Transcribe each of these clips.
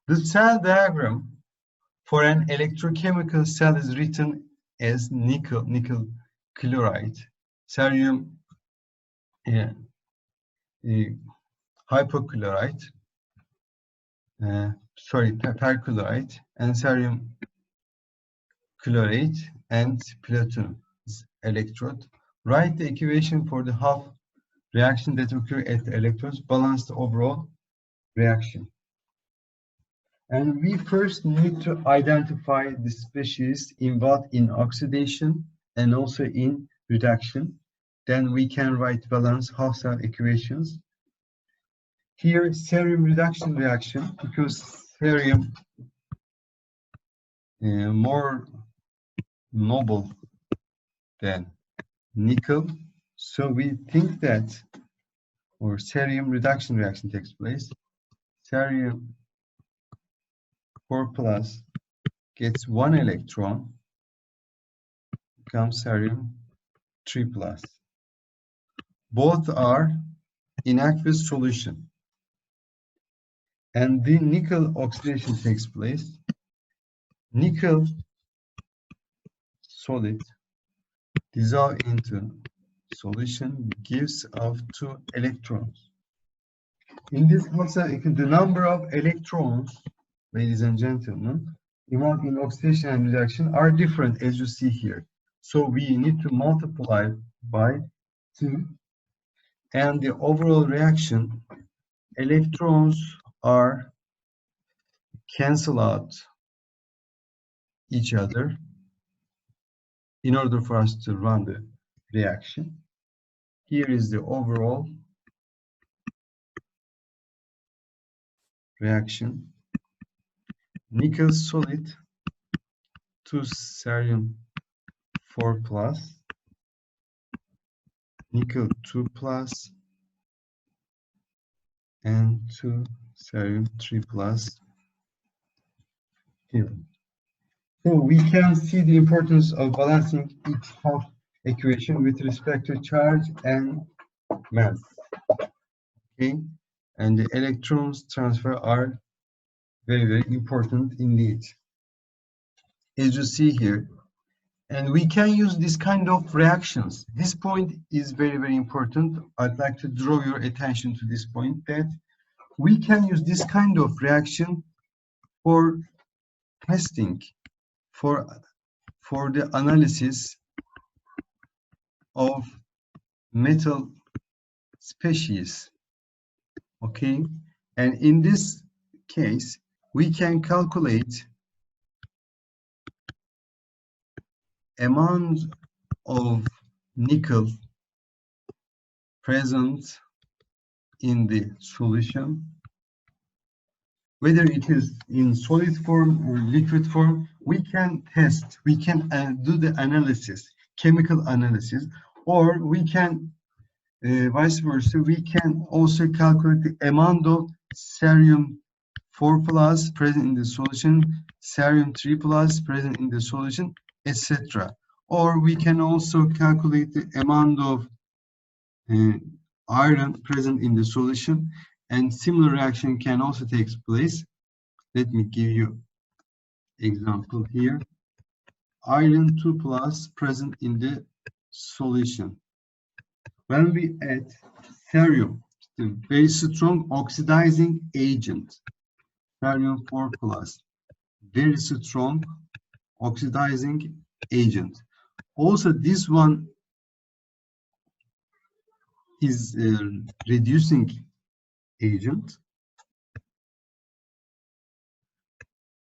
The cell diagram for an electrochemical cell is written as nickel chloride, cerium hypochlorite, perchloride, and cerium chlorate, and platinum electrode. Write the equation for the half reaction that occur at the electrodes, balance the overall reaction. And we first need to identify the species involved in oxidation and also in reduction. Then we can write balance half cell equations. Here, cerium reduction reaction, because cerium more noble than nickel, so we think that, or cerium reduction reaction takes place. Cerium 4 plus gets 1 electron, becomes cerium 3 plus. Both are in aqueous solution, and the nickel oxidation takes place. Nickel solid dissolve into solution, gives off 2 electrons. In this concept, the number of electrons, ladies and gentlemen, involved in oxidation and reduction are different, as you see here. So we need to multiply by 2, and the overall reaction, electrons are cancel out each other in order for us to run the reaction. Here is the overall reaction. Nickel solid to cerium 4 plus, nickel 2 plus, and to cerium 3 plus here. So we can see the importance of balancing each half equation with respect to charge and mass. Okay, and the electrons transfer are very, very important indeed, as you see here. And we can use this kind of reactions. This point is very, very important. I'd like to draw your attention to this point, that we can use this kind of reaction for testing, for the analysis of metal species. Okay, and in this case, we can calculate amount of nickel present in the solution, whether it is in solid form or liquid form. We can test, we can do the analysis, chemical analysis, or we can vice versa, we can also calculate the amount of cerium 4 plus present in the solution, cerium 3 plus present in the solution, etc. Or we can also calculate the amount of iron present in the solution, and similar reaction can also take place. Let me give you example here. Iron 2 plus present in the solution. When we add cerium, the very strong oxidizing agent, cerium 4 plus, very strong oxidizing agent. Also, this one is a reducing agent.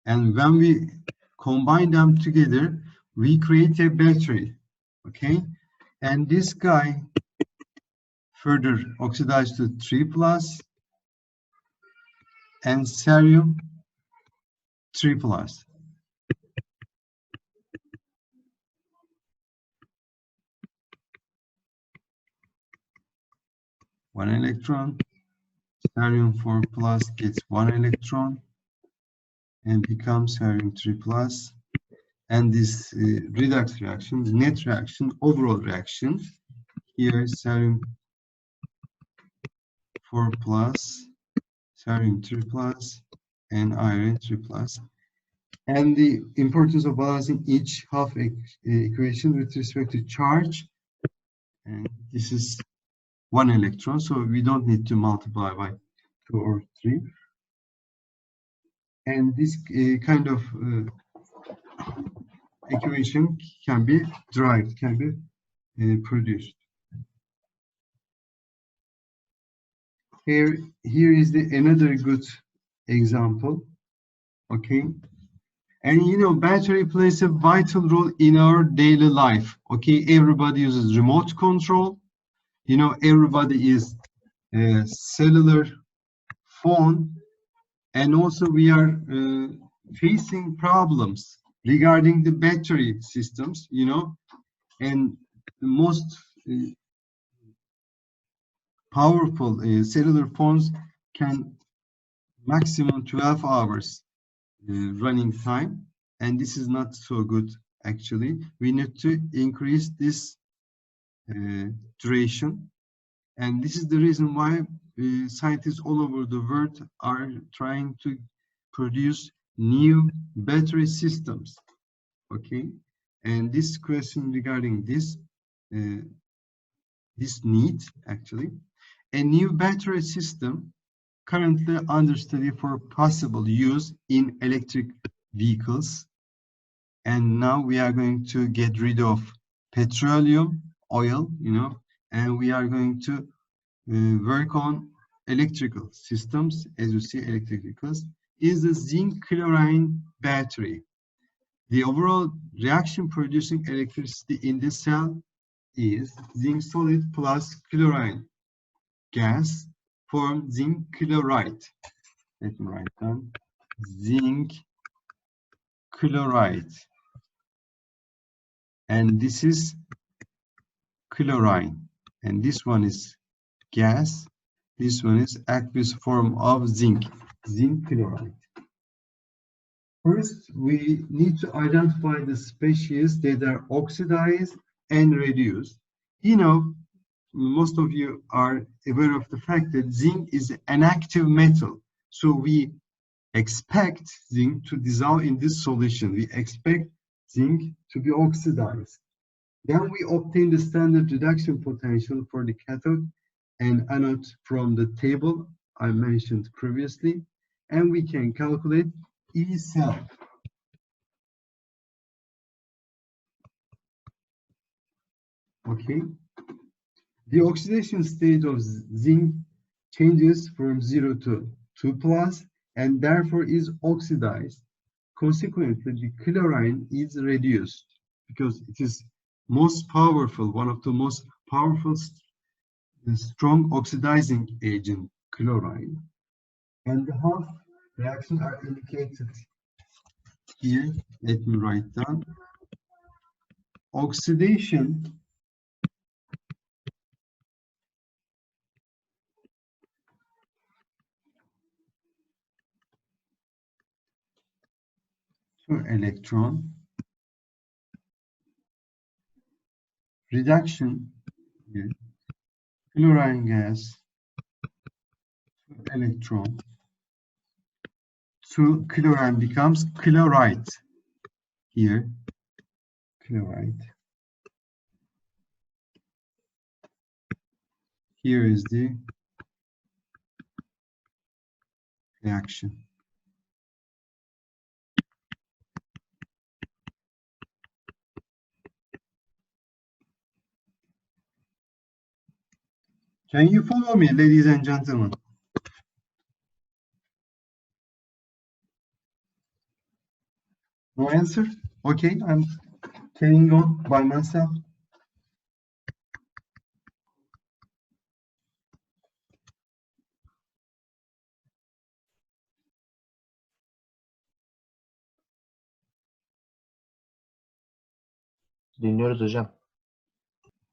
And when we combine them together, we create a battery, okay? And this guy further oxidized to 3 plus and cerium 3 plus. One electron, cerium 4 plus gets 1 electron and becomes cerium 3 plus. And this redox reaction, the net reaction, overall reaction, here cerium 4 plus, cerium 3 plus, and iron 3+. And the importance of balancing each half equation with respect to charge. And this is 1 electron, so we don't need to multiply by 2 or 3. And this kind of equation can be derived, can be produced. Here is another good example. Okay, and you know, battery plays a vital role in our daily life. Okay, everybody uses remote control. You know, everybody is cellular phone, and also we are facing problems regarding the battery systems. You know, and the most powerful cellular phones can maximum 12 hours running time, and this is not so good. Actually, we need to increase this duration, and this is the reason why scientists all over the world are trying to produce new battery systems. Okay, and this question regarding this need, actually, a new battery system currently under study for possible use in electric vehicles. And now we are going to get rid of petroleum, oil, you know, and we are going to work on electrical systems. As you see, electric vehicles is the zinc chlorine battery. The overall reaction producing electricity in the cell is zinc solid plus chlorine gas form zinc chloride. Let me write down zinc chloride, and this is chlorine, and this one is gas, this one is aqueous form of zinc chloride. First, we need to identify the species that are oxidized and reduced. You know, most of you are aware of the fact that zinc is an active metal, so we expect zinc to dissolve in this solution. We expect zinc to be oxidized. Then we obtain the standard reduction potential for the cathode and anode from the table I mentioned previously, and we can calculate E cell. Okay, the oxidation state of zinc changes from 0 to 2+, and therefore is oxidized. Consequently, the chlorine is reduced because it is most powerful, one of the most powerful strong oxidizing agent, chlorine. And the half reactions are indicated here. Let me write down. Oxidation to electron, reduction here, chlorine gas to electron, to chlorine becomes chloride here, chloride. Here is the reaction. Can you follow me, ladies and gentlemen? No answer? Okay, I'm carrying on by myself. Dinliyoruz hocam.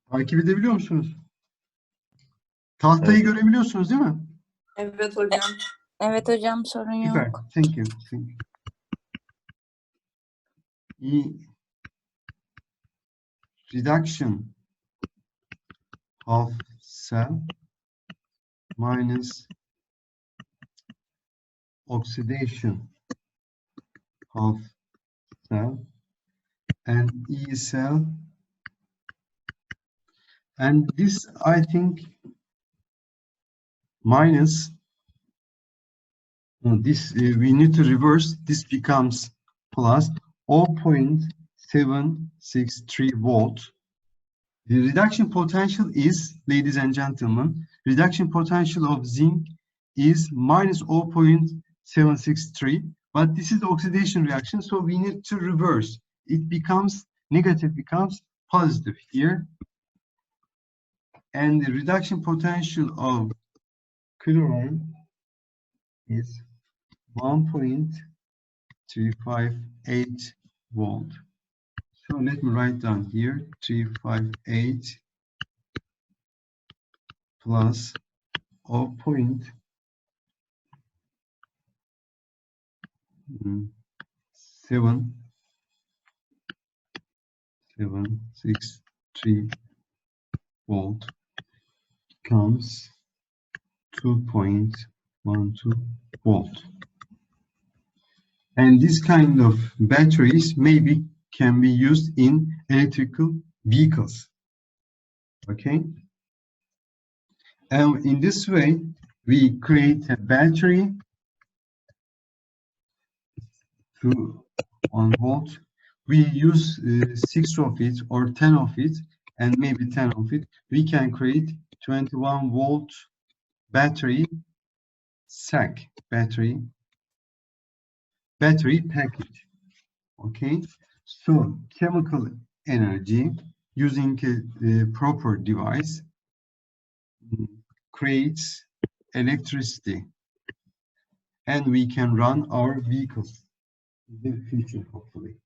Takip edebiliyor musunuz? Tahtayı Evet. görebiliyorsunuz değil mi? Evet hocam. Evet hocam, sorun Süper. yok. Thank you. Thank you. Reduction of cell minus oxidation half cell and E cell, and this I think minus this we need to reverse, this becomes plus 0.763 volt. The reduction potential is, ladies and gentlemen, reduction potential of zinc is minus 0.763, but this is the oxidation reaction, so we need to reverse. It becomes negative, becomes positive here. And the reduction potential of chlorine is 1.358 volt. So let me write down here 358 plus 0.763 volt becomes 2.12 volt. And this kind of batteries can be used in electrical vehicles. Okay. And in this way, we create a battery to 1 volt. We use 6 of it or 10 of it, and maybe 10 of it. We can create 21 volt battery sack, battery package. Okay, so chemical energy using a proper device creates electricity, and we can run our vehicles in the future, hopefully.